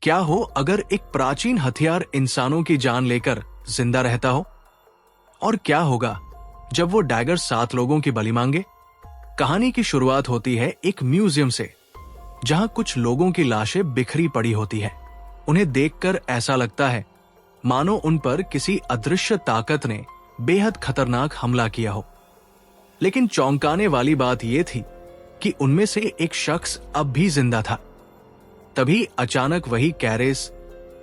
क्या हो अगर एक प्राचीन हथियार इंसानों की जान लेकर जिंदा रहता हो? और क्या होगा जब वो डैगर 7 लोगों की बलि मांगे? कहानी की शुरुआत होती है एक म्यूजियम से, जहां कुछ लोगों की लाशें बिखरी पड़ी होती है। उन्हें देखकर ऐसा लगता है मानो उन पर किसी अदृश्य ताकत ने बेहद खतरनाक हमला किया हो। लेकिन चौंकाने वाली बात यह थी कि उनमें से एक शख्स अब भी जिंदा था। तभी अचानक वही कैरेस,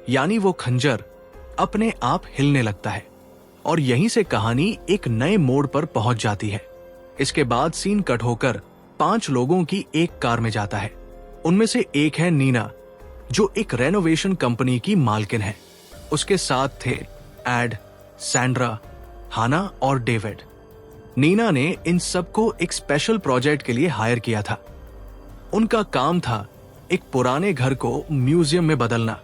यानी वो खंजर, अपने आप हिलने लगता है और यहीं से कहानी एक नए मोड़ पर पहुंच जाती है। इसके बाद सीन कट होकर 5 लोगों की एक कार में जाता है। उनमें से एक है नीना, जो एक रेनोवेशन कंपनी की मालकिन है। उसके साथ थे एड, सैंड्रा, हाना और डेविड। नीना ने इन सबको एक स्पेशल प्रोजेक्ट के लिए हायर किया था। उनका काम था एक पुराने घर को म्यूजियम में बदलना।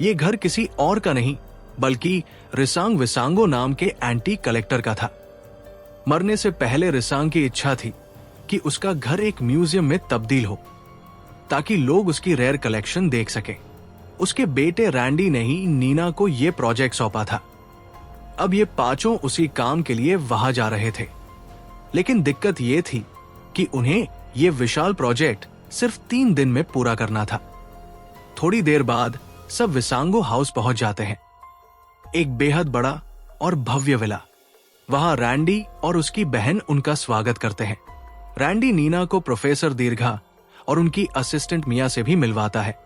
ये घर किसी और का नहीं बल्कि रिसांग विसांगो नाम के एंटीक कलेक्टर का था। मरने से पहले रिसांग की इच्छा थी कि उसका घर एक म्यूजियम में तब्दील हो, ताकि लोग उसकी रेयर कलेक्शन देख सकें। उसके बेटे रैंडी ने ही नीना को यह प्रोजेक्ट सौंपा था। अब ये 5 उसी काम के लिए वहां जा रहे थे। लेकिन दिक्कत यह थी कि उन्हें यह विशाल प्रोजेक्ट सिर्फ 3 दिन में पूरा करना था। थोड़ी देर बाद सब विसांगो हाउस पहुंच जाते हैं, एक बेहद बड़ा और भव्य विला। वहां रैंडी और उसकी बहन उनका स्वागत करते हैं। रैंडी नीना को प्रोफेसर दीर्घा और उनकी असिस्टेंट मिया से भी मिलवाता है,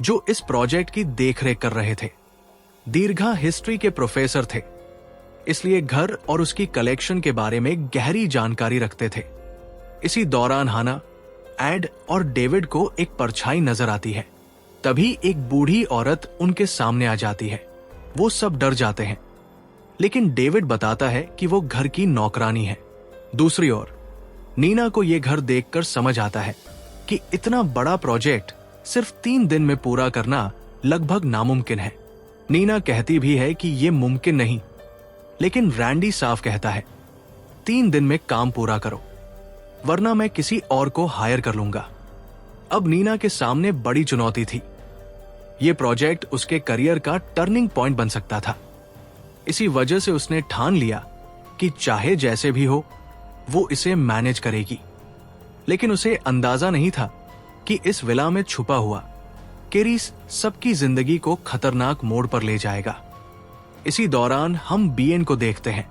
जो इस प्रोजेक्ट की देखरेख कर रहे थे। दीर्घा हिस्ट्री के प्रोफेसर थे, इसलिए घर और उसकी कलेक्शन के बारे में गहरी जानकारी रखते थे। इसी दौरान हाना, एड और डेविड को एक परछाई नजर आती है। तभी एक बूढ़ी औरत उनके सामने आ जाती है। वो सब डर जाते हैं, लेकिन डेविड बताता है कि वो घर की नौकरानी है। दूसरी ओर नीना को यह घर देखकर समझ आता है कि इतना बड़ा प्रोजेक्ट सिर्फ 3 दिन में पूरा करना लगभग नामुमकिन है। नीना कहती भी है कि यह मुमकिन नहीं, लेकिन रैंडी साफ कहता है 3 दिन में काम पूरा करो, वरना मैं किसी और को हायर कर लूंगा। अब नीना के सामने बड़ी चुनौती थी। यह प्रोजेक्ट उसके करियर का टर्निंग पॉइंट बन सकता था। इसी वजह से उसने ठान लिया कि चाहे जैसे भी हो वो इसे मैनेज करेगी। लेकिन उसे अंदाजा नहीं था कि इस विला में छुपा हुआ केरिस सबकी जिंदगी को खतरनाक मोड़ पर ले जाएगा। इसी दौरान हम बीएन को देखते हैं।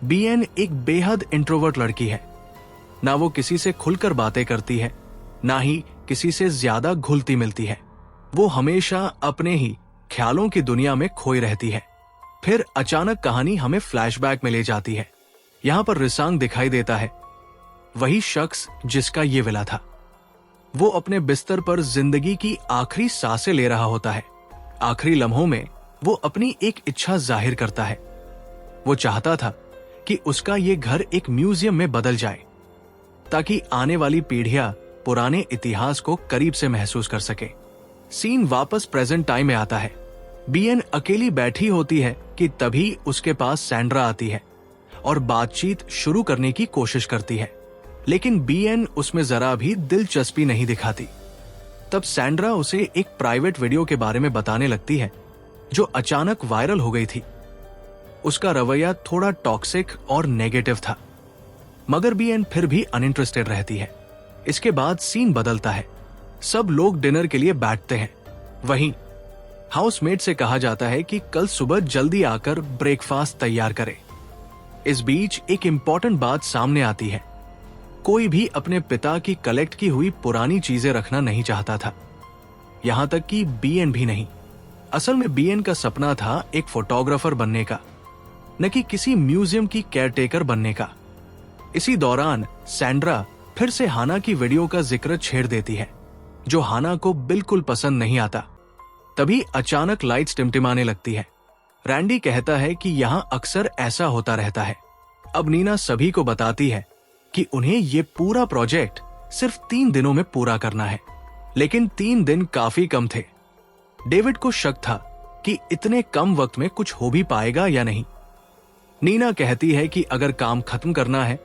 बीएन एक बेहद इंट्रोवर्ट लड़की है। ना वो किसी से खुलकर बातें करती है, ना ही किसी से ज्यादा घुलती मिलती है। वो हमेशा अपने ही ख्यालों की दुनिया में खोई रहती है। फिर अचानक कहानी हमें फ्लैशबैक में ले जाती है। यहां पर रिसांग दिखाई देता है, वही शख्स जिसका ये विला था। वो अपने बिस्तर पर जिंदगी की आखिरी सांसें ले रहा होता है। आखिरी लम्हों में वो अपनी एक इच्छा जाहिर करता है। वो चाहता था कि उसका ये घर एक म्यूजियम में बदल जाए, ताकि आने वाली पीढ़ियां पुराने इतिहास को करीब से महसूस कर सके। सीन वापस प्रेजेंट टाइम में आता है। बीएन अकेली बैठी होती है कि तभी उसके पास सैंड्रा आती है और बातचीत शुरू करने की कोशिश करती है, लेकिन बीएन उसमें जरा भी दिलचस्पी नहीं दिखाती। तब सैंड्रा उसे एक प्राइवेट वीडियो के बारे में बताने लगती है, जो अचानक वायरल हो गई थी। उसका रवैया थोड़ा टॉक्सिक और नेगेटिव था, मगर बीएन फिर भी अनइंटरेस्टेड रहती है। इसके बाद सीन बदलता है। सब लोग डिनर के लिए बैठते हैं। वहीं हाउसमेट से कहा जाता है कि कल सुबह जल्दी आकर ब्रेकफास्ट तैयार करे। इस बीच एक इंपॉर्टेंट बात सामने आती है। कोई भी अपने पिता की कलेक्ट की हुई पुरानी चीजें रखना नहीं चाहता था, यहां तक कि बीएन भी नहीं। असल में बीएन का सपना था एक फोटोग्राफर बनने का, न कि किसी म्यूजियम की केयरटेकर बनने का। इसी दौरान सैंड्रा फिर से हाना की वीडियो का जिक्र छेड़ देती है, जो हाना को बिल्कुल पसंद नहीं आता। तभी अचानक लाइट्स टिमटिमाने लगती है। रैंडी कहता है कि यहां अक्सर ऐसा होता रहता है। अब नीना सभी को बताती है कि उन्हें ये पूरा प्रोजेक्ट सिर्फ 3 दिनों में पूरा करना है, लेकिन 3 दिन काफी कम थे। डेविड को शक था कि इतने कम वक्त में कुछ हो भी पाएगा या नहीं। नीना कहती है कि अगर काम खत्म करना है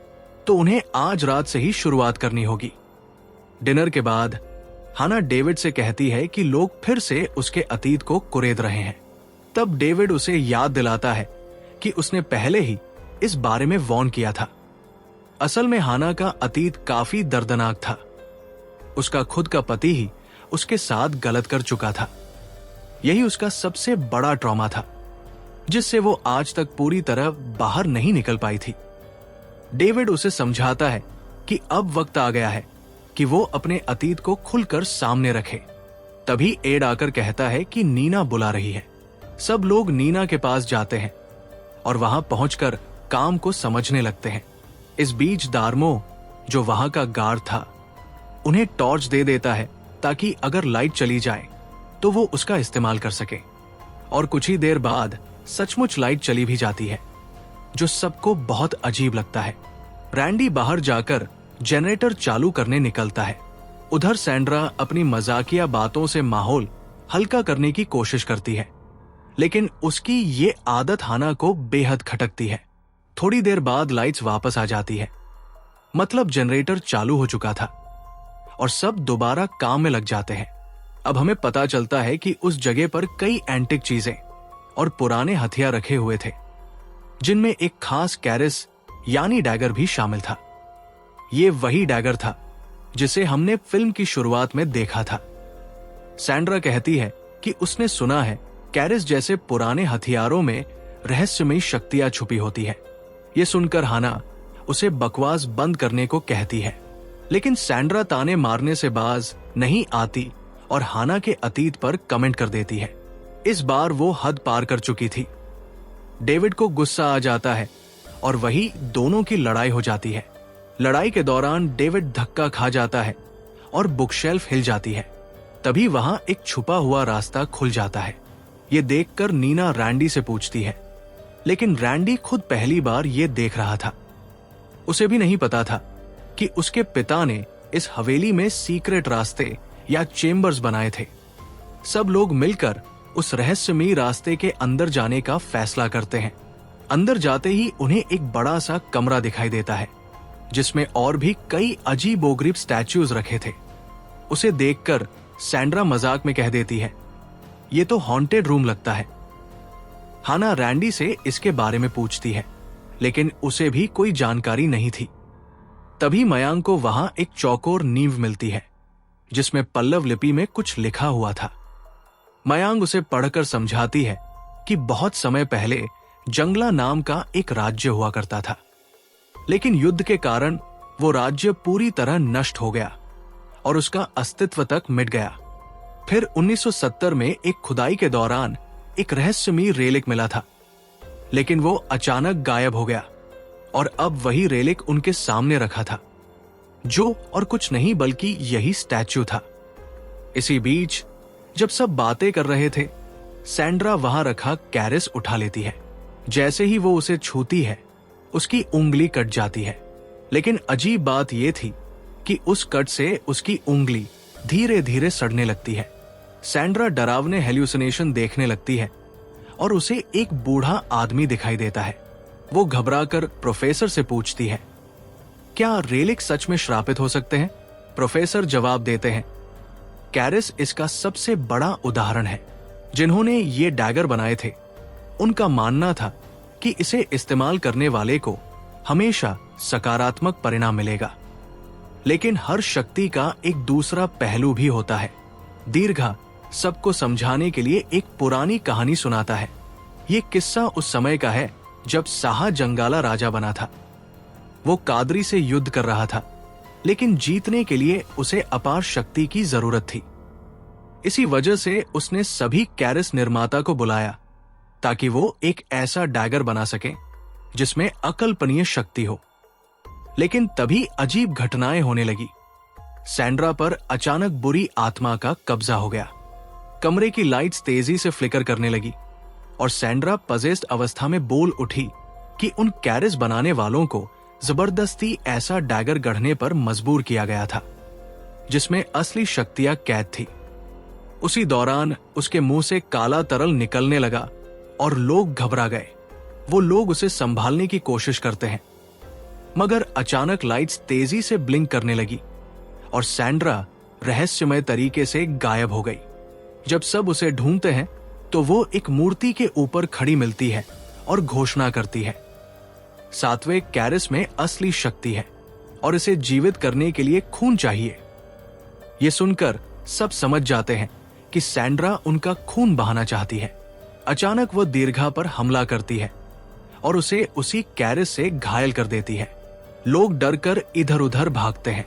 तो उन्हें आज रात से ही शुरुआत करनी होगी। डिनर के बाद हाना डेविड से कहती है कि लोग फिर से उसके अतीत को कुरेद रहे हैं। तब डेविड उसे याद दिलाता है कि उसने पहले ही इस बारे में वॉर्न किया था। असल में हाना का अतीत काफी दर्दनाक था। उसका खुद का पति ही उसके साथ गलत कर चुका था। यही उसका सबसे बड़ा ट्रॉमा था, जिससे वो आज तक पूरी तरह बाहर नहीं निकल पाई थी। डेविड उसे समझाता है कि अब वक्त आ गया है कि वो अपने अतीत को खुलकर सामने रखे। तभी एड आकर कहता है कि नीना बुला रही है। सब लोग नीना के पास जाते हैं और वहां पहुंचकर काम को समझने लगते हैं। इस बीच दार्मो, जो वहां का गार्ड था, उन्हें टॉर्च दे देता है ताकि अगर लाइट चली जाए तो वो उसका इस्तेमाल कर सके। और कुछ ही देर बाद सचमुच लाइट चली भी जाती है, जो सबको बहुत अजीब लगता है। रैंडी बाहर जाकर जनरेटर चालू करने निकलता है। उधर सैंड्रा अपनी मजाकिया बातों से माहौल हल्का करने की कोशिश करती है, लेकिन उसकी ये आदत हाना को बेहद खटकती है। थोड़ी देर बाद लाइट्स वापस आ जाती है, मतलब जनरेटर चालू हो चुका था और सब दोबारा काम में लग जाते हैं। अब हमें पता चलता है कि उस जगह पर कई एंटिक चीजें और पुराने हथियार रखे हुए थे, जिनमें एक खास कैरिस यानी डैगर भी शामिल था। ये वही डैगर था जिसे हमने फिल्म की शुरुआत में देखा था। सैंड्रा कहती है कि उसने सुना है कैरिस जैसे पुराने हथियारों में रहस्यमयी शक्तियां छुपी होती है। ये सुनकर हाना उसे बकवास बंद करने को कहती है, लेकिन सैंड्रा ताने मारने से बाज नहीं आती और हाना के अतीत पर कमेंट कर देती है। इस बार वो हद पार कर चुकी थी। डेविड को गुस्सा आ जाता है और वही दोनों की लड़ाई हो जाती है। लड़ाई के दौरान डेविड धक्का खा जाता है और बुकशेल्फ हिल जाती है। तभी वहां एक छुपा हुआ रास्ता खुल जाता है। ये देखकर नीना रैंडी से पूछती है, लेकिन रैंडी खुद पहली बार ये देख रहा था। उसे भी नहीं पता था कि उसके पिता ने इस हवेली में सीक्रेट रास्ते या चेम्बर्स बनाए थे। सब लोग मिलकर उस रहस्यमयी रास्ते के अंदर जाने का फैसला करते हैं। अंदर जाते ही उन्हें एक बड़ा सा कमरा दिखाई देता है, जिसमें और भी कई अजीबोगरीब स्टैच्यूज रखे थे। उसे देखकर सैंड्रा मजाक में कह देती है, ये तो हॉन्टेड रूम लगता है। हाना रैंडी से इसके बारे में पूछती है, लेकिन उसे भी कोई जानकारी नहीं थी। तभी मयांक को वहां एक चौकोर नींव मिलती है, जिसमें पल्लव लिपि में कुछ लिखा हुआ था। मयांक उसे पढ़कर समझाती है कि बहुत समय पहले जंगला नाम का एक राज्य हुआ करता था, लेकिन युद्ध के कारण वो राज्य पूरी तरह नष्ट हो गया और उसका अस्तित्व तक मिट गया। फिर 1970 में एक खुदाई के दौरान एक रहस्यमयी रेलिक मिला था, लेकिन वो अचानक गायब हो गया और अब वही रेलिक उनके सामने रखा था, जो और कुछ नहीं बल्कि यही स्टैच्यू था। इसी बीच जब सब बातें कर रहे थे, सैंड्रा वहां रखा कैरिस उठा लेती है। जैसे ही वो उसे छूती है, उसकी उंगली कट जाती है। लेकिन अजीब बात यह थी कि उस कट से उसकी उंगली धीरे धीरे सड़ने लगती है। सैंड्रा डरावने हेल्यूसिनेशन देखने लगती है और उसे एक बूढ़ा आदमी दिखाई देता है। वो घबराकर प्रोफेसर से पूछती है, क्या रेलिक सच में श्रापित हो सकते हैं? प्रोफेसर जवाब देते हैं, कैरिस इसका सबसे बड़ा उदाहरण है। जिन्होंने ये डैगर बनाए थे, उनका मानना था कि इसे इस्तेमाल करने वाले को हमेशा सकारात्मक परिणाम मिलेगा। लेकिन हर शक्ति का एक दूसरा पहलू भी होता है। दीर्घा सबको समझाने के लिए एक पुरानी कहानी सुनाता है। ये किस्सा उस समय का है जब साहा जंगाला राजा बना था। वो कादरी से युद्ध कर रहा था, लेकिन जीतने के लिए उसे अपार शक्ति की जरूरत थी। इसी वजह से उसने सभी कैरिस निर्माता को बुलाया ताकि वो एक ऐसा डैगर बना सके जिसमें अकल्पनीय शक्ति हो। लेकिन तभी अजीब घटनाएं होने लगी। सैंड्रा पर अचानक बुरी आत्मा का कब्जा हो गया। कमरे की लाइट्स तेजी से फ्लिकर करने लगी और सैंड्रा पजेस्ड अवस्था में बोल उठी कि उन कैरिस बनाने वालों को जबरदस्ती ऐसा डैगर गढ़ने पर मजबूर किया गया था जिसमें असली शक्तियां कैद थी। उसी दौरान उसके मुंह से काला तरल निकलने लगा और लोग घबरा गए। वो लोग उसे संभालने की कोशिश करते हैं, मगर अचानक लाइट्स तेजी से ब्लिंक करने लगी और सैंड्रा रहस्यमय तरीके से गायब हो गई। जब सब उसे ढूंढते हैं तो वो एक मूर्ति के ऊपर खड़ी मिलती है और घोषणा करती है, सातवें कैरिस में असली शक्ति है और इसे जीवित करने के लिए खून चाहिए। ये सुनकर सब समझ जाते हैं कि सैंड्रा उनका खून बहाना चाहती है। अचानक वो दीर्घा पर हमला करती है और उसे उसी कैरिस से घायल कर देती है। लोग डरकर इधर उधर भागते हैं।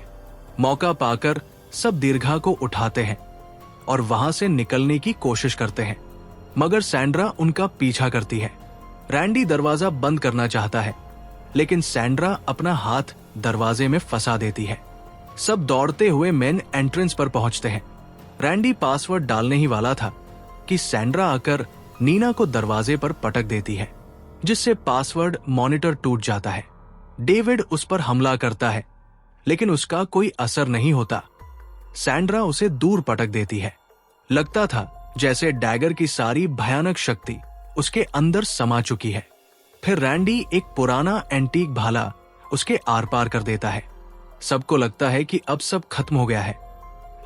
मौका पाकर सब दीर्घा को उठाते हैं और वहां से निकलने की कोशिश करते हैं, मगर सैंड्रा उनका पीछा करती है। रैंडी दरवाजा बंद करना चाहता है, लेकिन सैंड्रा अपना हाथ दरवाजे में फंसा देती है। सब दौड़ते हुए मेन एंट्रेंस पर पहुंचते हैं। रैंडी पासवर्ड डालने ही वाला था कि सैंड्रा आकर नीना को दरवाजे पर पटक देती है, जिससे पासवर्ड मॉनिटर टूट जाता है। डेविड उस पर हमला करता है, लेकिन उसका कोई असर नहीं होता। सैंड्रा उसे दूर पटक देती है। लगता था जैसे डैगर की सारी भयानक शक्ति उसके अंदर समा चुकी है। फिर रैंडी एक पुराना एंटीक भाला उसके आर पार कर देता है। सबको लगता है कि अब सब खत्म हो गया है,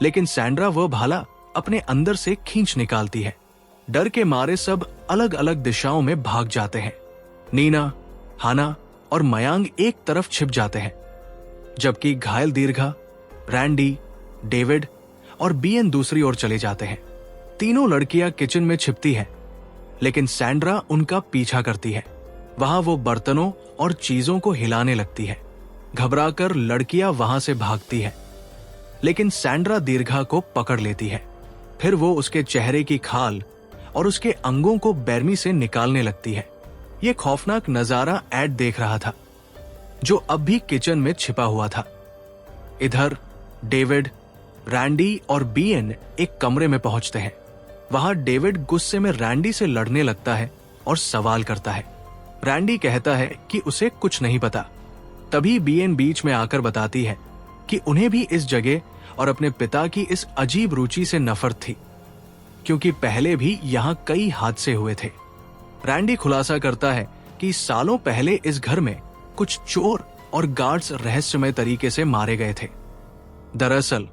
लेकिन सैंड्रा वह भाला अपने अंदर से खींच निकालती है। डर के मारे सब अलग अलग दिशाओं में भाग जाते हैं। नीना, हाना और मयांग एक तरफ छिप जाते हैं, जबकि घायल दीर्घा, रैंडी, डेविड और बीएन दूसरी ओर चले जाते हैं। तीनों लड़कियां किचन में छिपती हैं, लेकिन सैंड्रा उनका पीछा करती है। वहां वो बर्तनों और चीजों को हिलाने लगती है। घबराकर लड़कियां वहां से भागती है, लेकिन सैंड्रा दीर्घा को पकड़ लेती है। फिर वो उसके चेहरे की खाल और उसके अंगों को बेरमी से निकालने लगती है। ये खौफनाक नजारा एड देख रहा था, जो अब भी किचन में छिपा हुआ था। इधर डेविड, रैंडी और बीएन एक कमरे में पहुंचते हैं। वहां डेविड गुस्से में रैंडी से लड़ने लगता है और सवाल करता है। रैंडी कहता है कि उसे कुछ नहीं पता। तभी बीएन बीच में आकर बताती है कि उन्हें भी इस जगह और अपने पिता की इस अजीब रुचि से नफरत थी, क्योंकि पहले भी यहाँ कई हादसे हुए थे। रैंडी खुलासा करता है कि सालों पहले इस घर में कुछ चोर और गार्ड्स रहस्यमय तरीके से मारे गए थे। दरअसल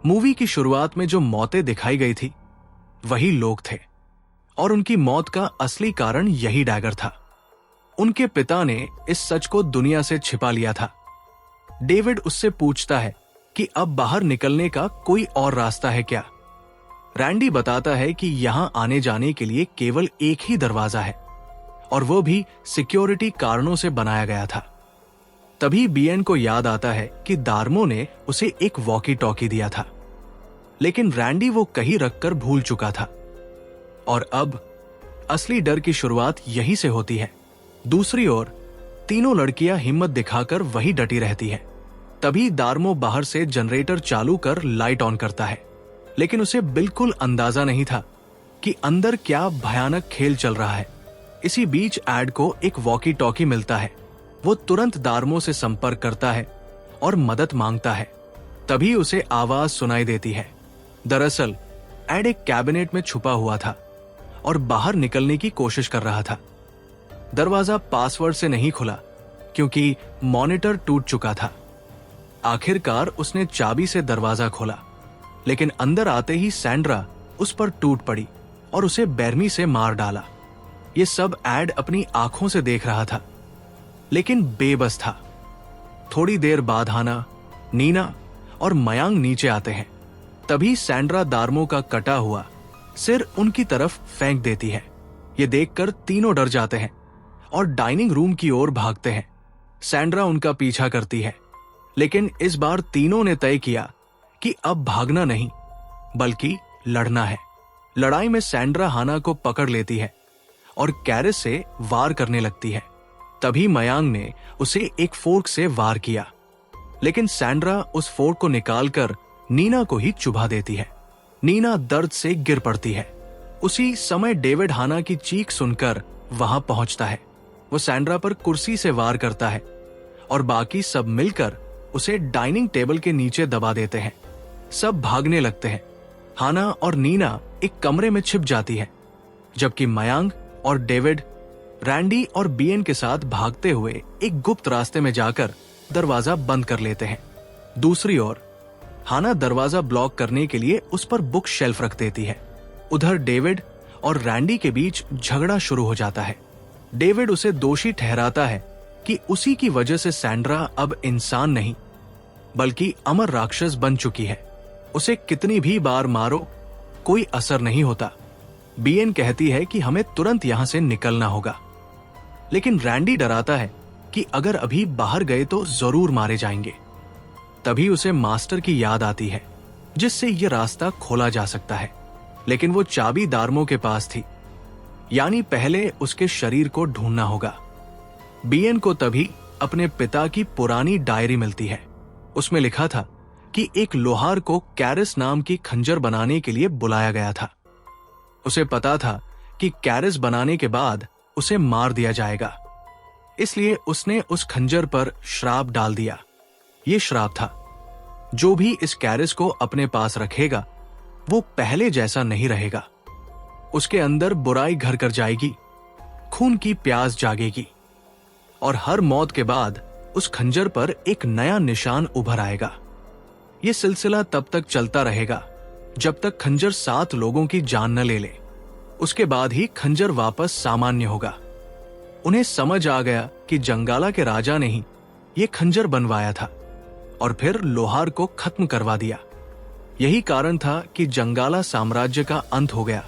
मूवी की शुरुआत में जो मौतें दिखाई गई थी वही लोग थे, और उनकी मौत का असली कारण यही डैगर था। उनके पिता ने इस सच को दुनिया से छिपा लिया था। डेविड उससे पूछता है कि अब बाहर निकलने का कोई और रास्ता है क्या। रैंडी बताता है कि यहां आने जाने के लिए केवल एक ही दरवाजा है, और वो भी सिक्योरिटी कारणों से बनाया गया था। तभी बीएन को याद आता है कि दार्मो ने उसे एक वॉकी टॉकी दिया था, लेकिन रैंडी वो कहीं रखकर भूल चुका था। और अब असली डर की शुरुआत यहीं से होती है। दूसरी ओर तीनों लड़कियां हिम्मत दिखाकर वही डटी रहती है। तभी दार्मो बाहर से जनरेटर चालू कर लाइट ऑन करता है, लेकिन उसे बिल्कुल अंदाजा नहीं था कि अंदर क्या भयानक खेल चल रहा है। इसी बीच एड को एक वॉकी टॉकी मिलता है। वो तुरंत दार्मो से संपर्क करता है और मदद मांगता है। तभी उसे आवाज सुनाई देती है। दरअसल एड एक कैबिनेट में छुपा हुआ था और बाहर निकलने की कोशिश कर रहा था। दरवाजा पासवर्ड से नहीं खुला, क्योंकि मॉनिटर टूट चुका था। आखिरकार उसने चाबी से दरवाजा खोला, लेकिन अंदर आते ही सैंड्रा उस पर टूट पड़ी और उसे बेरमी से मार डाला। ये सब एड अपनी आंखों से देख रहा था, लेकिन बेबस था। थोड़ी देर बाद हाना, नीना और मयांग नीचे आते हैं। तभी सैंड्रा दार्मो का कटा हुआ सिर उनकी तरफ फेंक देती है। ये देखकर तीनों डर जाते हैं और डाइनिंग रूम की ओर भागते हैं। सैंड्रा उनका पीछा करती है, लेकिन इस बार तीनों ने तय किया कि अब भागना नहीं बल्कि लड़ना है। लड़ाई में सैंड्रा हाना को पकड़ लेती है और कैरिस से वार करने लगती है। तभी मयांग ने उसे एक फोर्क से वार किया, लेकिन सैंड्रा उस फोर्क को निकालकर नीना को ही चुभा देती है। नीना दर्द से गिर पड़ती है। उसी समय डेविड हाना की चीख सुनकर वहां पहुंचता है। वो सैंड्रा पर कुर्सी से वार करता है और बाकी सब मिलकर उसे डाइनिंग टेबल के नीचे दबा देते हैं। सब भागने लगते हैं। हाना और नीना एक कमरे में छिप जाती है, जबकि मयांग और डेविड रैंडी और बीएन के साथ भागते हुए एक गुप्त रास्ते में जाकर दरवाजा बंद कर लेते हैं। दूसरी ओर हाना दरवाजा ब्लॉक करने के लिए उस पर बुक शेल्फ रख देती है। उधर डेविड और रैंडी के बीच झगड़ा शुरू हो जाता है। डेविड उसे दोषी ठहराता है कि उसी की वजह से सैंड्रा अब इंसान नहीं बल्कि अमर राक्षस बन चुकी है। उसे कितनी भी बार मारो कोई असर नहीं होता। बीएन कहती है कि हमें तुरंत यहां से निकलना होगा, लेकिन रैंडी डराता है कि अगर अभी बाहर गए तो जरूर मारे जाएंगे। तभी उसे मास्टर की याद आती है जिससे यह रास्ता खोला जा सकता है, लेकिन वो चाबी दार्मो के पास थी, यानी पहले उसके शरीर को ढूंढना होगा। बीएन को तभी अपने पिता की पुरानी डायरी मिलती है। उसमें लिखा था कि एक लोहार को कैरिस नाम की खंजर बनाने के लिए बुलाया गया था। उसे पता था कि कैरिस बनाने के बाद उसे मार दिया जाएगा, इसलिए उसने उस खंजर पर श्राप डाल दिया। यह श्राप था, जो भी इस कैरिस को अपने पास रखेगा वो पहले जैसा नहीं रहेगा। उसके अंदर बुराई घर कर जाएगी, खून की प्यास जागेगी और हर मौत के बाद उस खंजर पर एक नया निशान उभर आएगा। यह सिलसिला तब तक चलता रहेगा जब तक खंजर 7 लोगों की जान न ले ले। उसके बाद ही खंजर वापस सामान्य होगा। उन्हें समझ आ गया कि जंगाला के राजा ने ही यह खंजर बनवाया था और फिर लोहार को खत्म करवा दिया। यही कारण था कि जंगाला साम्राज्य का अंत हो गया,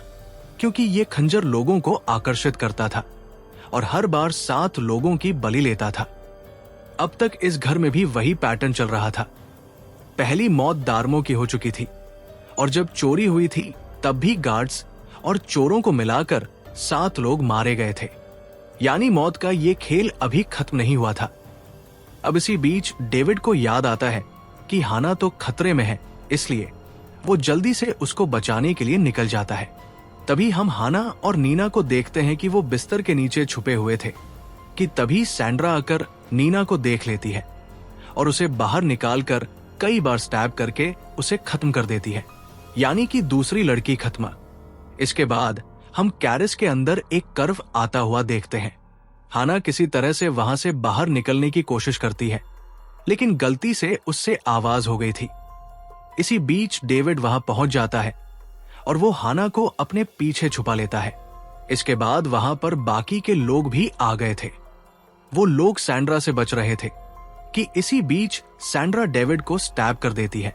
क्योंकि यह खंजर लोगों को आकर्षित करता था और हर बार 7 लोगों की बलि लेता था। अब तक इस घर में भी वही पैटर्न चल रहा था। पहली मौत दार्मो की हो चुकी थी और जब चोरी हुई थी तब भी गार्ड्स और चोरों को मिलाकर 7 लोग मारे गए थे, यानी मौत का ये खेल अभी खत्म नहीं हुआ था। अब इसी बीच डेविड को याद आता है कि हाना तो खतरे में है, इसलिए वो जल्दी से उसको बचाने के लिए निकल जाता है। तभी हम हाना और नीना को देखते हैं कि वो बिस्तर के नीचे छुपे हुए थे कि तभी सैंड्रा आकर नीना को देख लेती है और उसे बाहर निकालकर कई बार स्टैब करके उसे खत्म कर देती है, यानी कि दूसरी लड़की खत्म। इसके बाद हम कैरिस के अंदर एक कर्व आता हुआ देखते हैं। हाना किसी तरह से वहां से बाहर निकलने की कोशिश करती है, लेकिन गलती से उससे आवाज हो गई थी। इसी बीच डेविड वहां पहुंच जाता है और वो हाना को अपने पीछे छुपा लेता है। इसके बाद वहां पर बाकी के लोग भी आ गए थे। वो लोग सैंड्रा से बच रहे थे कि इसी बीच सैंड्रा डेविड को स्टैब कर देती है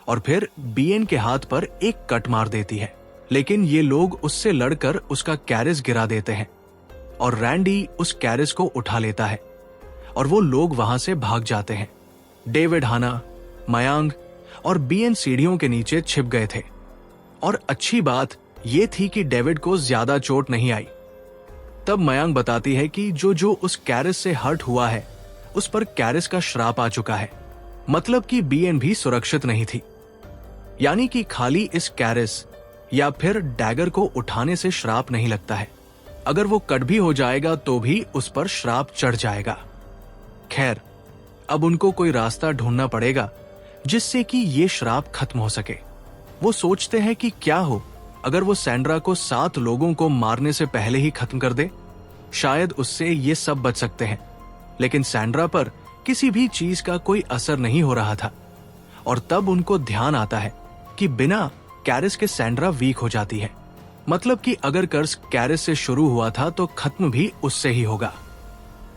और फिर बीएन के हाथ पर एक कट मार देती है, लेकिन ये लोग उससे लड़कर उसका कैरिस गिरा देते हैं और रैंडी उस कैरिस को उठा लेता है और वो लोग वहां से भाग जाते हैं। डेविड, हाना, मयांग और बीएन सीढ़ियों के नीचे छिप गए थे और अच्छी बात ये थी कि डेविड को ज्यादा चोट नहीं आई। तब मयांग बताती है कि जो उस कैरिस से हर्ट हुआ है उस पर कैरिस का श्राप आ चुका है, मतलब कि बीएन भी सुरक्षित नहीं थी, यानी कि खाली इस कैरिस या फिर डैगर को उठाने से श्राप नहीं लगता है। अगर वो कट भी हो जाएगा तो भी उस पर श्राप चढ़ जाएगा। खैर, अब उनको कोई रास्ता ढूंढना पड़ेगा जिससे कि ये श्राप खत्म हो सके। वो सोचते हैं कि क्या हो अगर वो सैंड्रा को 7 लोगों को मारने से पहले ही खत्म कर दे, शायद उससे ये सब बच सकते हैं। लेकिन सैंड्रा पर किसी भी चीज का कोई असर नहीं हो रहा था और तब उनको ध्यान आता है कि बिना कैरिस के सैंड्रा वीक हो जाती है, मतलब कि अगर कर्ज कैरिस से शुरू हुआ था तो खत्म भी उससे ही होगा।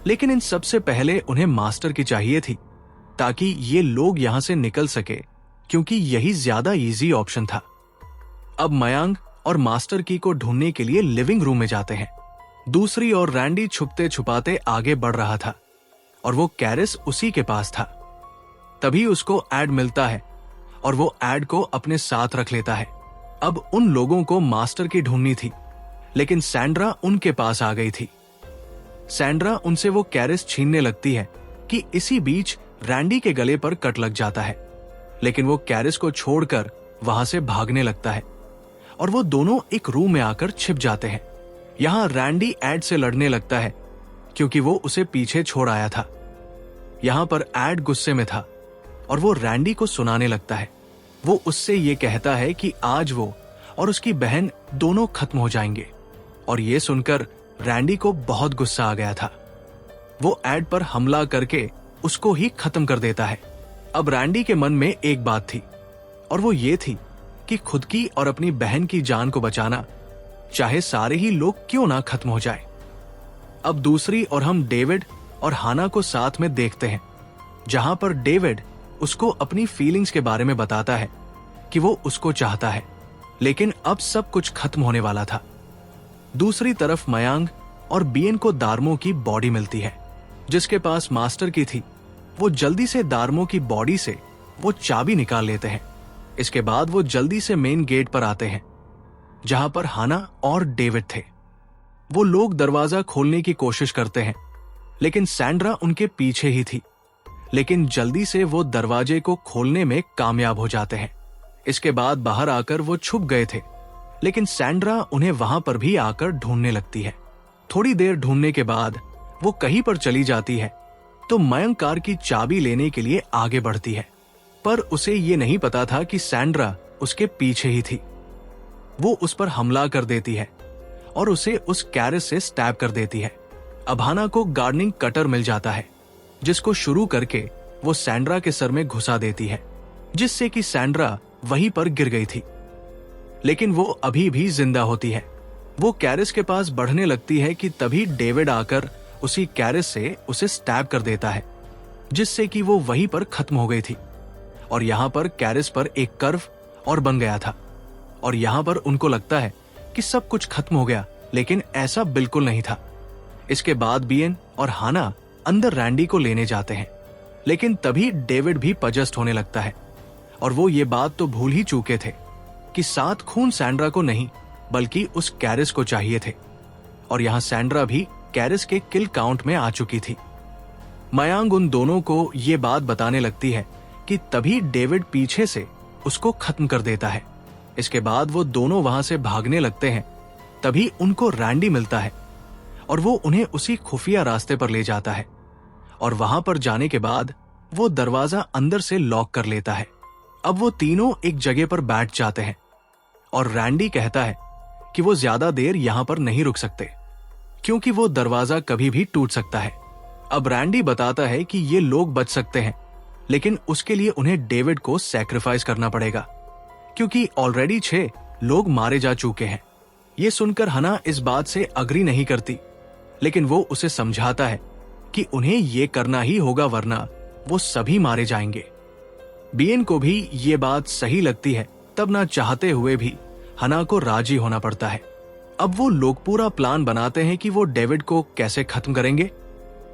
लेकिन इन सबसे पहले उन्हें मास्टर की चाहिए थी ताकि ये लोग यहां से निकल सके, क्योंकि यही ज्यादा इजी ऑप्शन था। अब मयांग और मास्टर की को ढूंढने के लिए लिविंग रूम में जाते हैं। दूसरी ओर रैंडी छुपते छुपाते आगे बढ़ रहा था और वो कैरिस उसी के पास था। तभी उसको एड मिलता है और वो एड को अपने साथ रख लेता है। अब उन लोगों को मास्टर की ढूंढनी थी, लेकिन सैंड्रा उनके पास आ गई थी। सैंड्रा उनसे वो कैरिस छीनने लगती है कि इसी बीच रैंडी के गले पर कट लग जाता है, लेकिन वो कैरिस को छोड़कर वहां से भागने लगता है और वो दोनों एक रूम में आकर छिप जाते हैं। यहां रैंडी एड से लड़ने लगता है क्योंकि वो उसे पीछे छोड़ आया था। यहां पर एड गुस्से में था और वो रैंडी को सुनाने लगता है। वो उससे ये कहता है कि आज वो और उसकी बहन दोनों खत्म हो जाएंगे, और ये सुनकर रैंडी को बहुत गुस्सा आ गया था। वो एड पर हमला करके उसको ही खत्म कर देता है। अब रैंडी के मन में एक बात थी और वो ये थी कि खुद की और अपनी बहन की जान को बचाना, चाहे सारे ही लोग क्यों ना खत्म हो जाए। अब दूसरी और हम डेविड और हाना को साथ में देखते हैं, जहां पर डेविड उसको अपनी फीलिंग्स के बारे में बताता है कि वो उसको चाहता है, लेकिन अब सब कुछ खत्म होने वाला था। दूसरी तरफ मयांग और बीएन को दार्मो की बॉडी मिलती है, जिसके पास मास्टर की थी। वो जल्दी से दार्मो की बॉडी से वो चाबी निकाल लेते हैं। इसके बाद वो जल्दी से मेन गेट पर आते हैं, जहां पर हाना और डेविड थे। वो लोग दरवाजा खोलने की कोशिश करते हैं, लेकिन सैंड्रा उनके पीछे ही थी। लेकिन जल्दी से वो दरवाजे को खोलने में कामयाब हो जाते हैं। इसके बाद बाहर आकर वो छुप गए थे, लेकिन सैंड्रा उन्हें वहां पर भी आकर ढूंढने लगती है। थोड़ी देर ढूंढने के बाद वो कहीं पर चली जाती है, तो मयंक कार की चाबी लेने के लिए आगे बढ़ती है, पर उसे ये नहीं पता था कि सैंड्रा उसके पीछे ही थी। वो उस पर हमला कर देती है और उसे उस कैरेट से स्टैब कर देती है। अब हाना को गार्डनिंग कटर मिल जाता है, जिसको शुरू करके वो सैंड्रा के सर में घुसा देती है, जिससे कि सैंड्रा वहीं पर गिर गई थी। लेकिन वो अभी भी जिंदा होती है। वो कैरिस के पास बढ़ने लगती है कि तभी डेविड आकर उसी कैरिस से उसे स्टैब कर देता है, जिससे कि वो वहीं पर खत्म हो गई थी। और यहाँ पर कैरिस पर एक कर्व और बन गया था, और यहाँ पर उनको लगता है कि सब कुछ खत्म हो गया, लेकिन ऐसा बिल्कुल नहीं था। इसके बाद बीएन और हाना अंदर रैंडी को लेने जाते हैं, लेकिन तभी डेविड भी पजस्ट होने लगता है, और वो ये बात तो भूल ही चुके थे कि सात खून सैंड्रा को नहीं बल्कि उस कैरिस को चाहिए थे। और यहाँ सैंड्रा भी कैरिस के किल काउंट में आ चुकी थी। मयांग उन दोनों को ये बात बताने लगती है कि तभी डेविड पीछे से उसको खत्म कर देता है। इसके बाद वो दोनों वहां से भागने लगते हैं। तभी उनको रैंडी मिलता है और वो उन्हें उसी खुफिया रास्ते पर ले जाता है, और वहां पर जाने के बाद वो दरवाजा अंदर से लॉक कर लेता है। अब वो तीनों एक जगह पर बैठ जाते हैं, और रैंडी कहता है कि वो ज्यादा देर यहां पर नहीं रुक सकते, क्योंकि वो दरवाजा कभी भी टूट सकता है। अब रैंडी बताता है कि ये लोग बच सकते हैं, लेकिन उसके लिए उन्हें डेविड को सैक्रिफाइस करना पड़ेगा, क्योंकि ऑलरेडी 6 लोग मारे जा चुके हैं। ये सुनकर हना इस बात से अग्री नहीं करती, लेकिन वो उसे समझाता है कि उन्हें ये करना ही होगा, वरना वो सभी मारे जाएंगे। बीएन को भी ये बात सही लगती है, तब ना चाहते हुए भी हना को राजी होना पड़ता है। अब वो लोग पूरा प्लान बनाते हैं कि वो डेविड को कैसे खत्म करेंगे।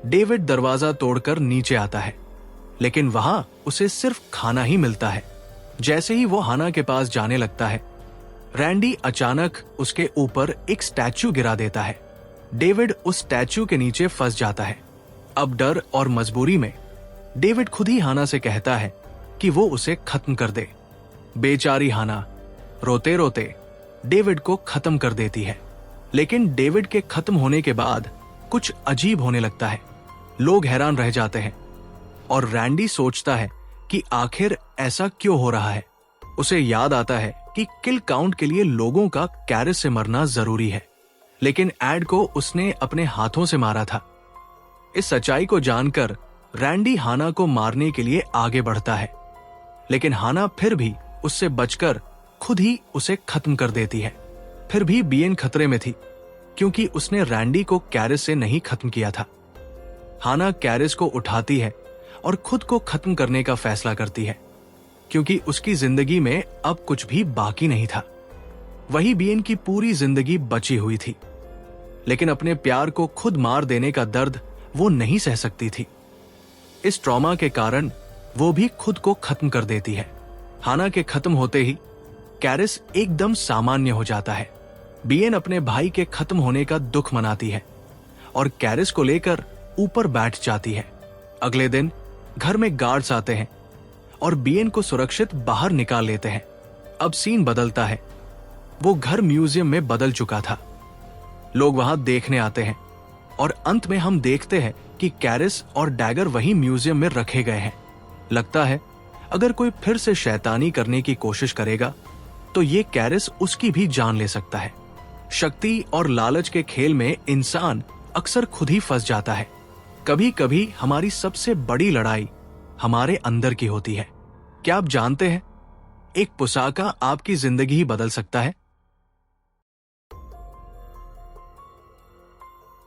डेविड दरवाजा तोड़कर नीचे आता है, लेकिन वहां उसे सिर्फ खाना ही मिलता है। जैसे ही वो हाना के पास जाने लगता है, रैंडी अचानक उसके ऊपर एक स्टैचू गिरा देता है। डेविड उस स्टैचू के नीचे फंस जाता है। अब डर और मजबूरी में डेविड खुद ही हाना से कहता है कि वो उसे खत्म कर दे। बेचारी हाना रोते रोते डेविड को खत्म कर देती है। लेकिन डेविड के खत्म होने के बाद कुछ अजीब होने लगता है। लोग हैरान रह जाते हैं, और रैंडी सोचता है कि आखिर ऐसा क्यों हो रहा है। उसे याद आता है कि किल काउंट के लिए लोगों का कैरिस से मरना जरूरी है, लेकिन एड को उसने अपने हाथों से मारा था। इस सच्चाई को जानकर रैंडी हाना को मारने के लिए आगे बढ़ता है, लेकिन हाना फिर भी उससे बचकर खुद ही उसे खत्म कर देती है। फिर भी बीएन खतरे में थी, क्योंकि उसने रैंडी को कैरिस से नहीं खत्म किया था। हाना कैरिस को उठाती है और खुद को खत्म करने का फैसला करती है, क्योंकि उसकी जिंदगी में अब कुछ भी बाकी नहीं था। वही बीएन की पूरी जिंदगी बची हुई थी, लेकिन अपने प्यार को खुद मार देने का दर्द वो नहीं सह सकती थी। इस ट्रॉमा के कारण वो भी खुद को खत्म कर देती है। हाना के खत्म होते ही कैरिस एकदम सामान्य हो जाता है। बीएन अपने भाई के खत्म होने का दुख मनाती है और कैरिस को लेकर ऊपर बैठ जाती है। अगले दिन घर में गार्ड्स आते हैं और बीएन को सुरक्षित बाहर निकाल लेते हैं। अब सीन बदलता है। वो घर म्यूजियम में बदल चुका था। लोग वहां देखने आते हैं और अंत में हम देखते हैं कि कैरिस और डैगर वही म्यूजियम में रखे गए हैं। लगता है अगर कोई फिर से शैतानी करने की कोशिश करेगा तो ये कैरिस उसकी भी जान ले सकता है। शक्ति और लालच के खेल में इंसान अक्सर खुद ही फंस जाता है। कभी कभी हमारी सबसे बड़ी लड़ाई हमारे अंदर की होती है। क्या आप जानते हैं, एक पुसाका आपकी जिंदगी ही बदल सकता है।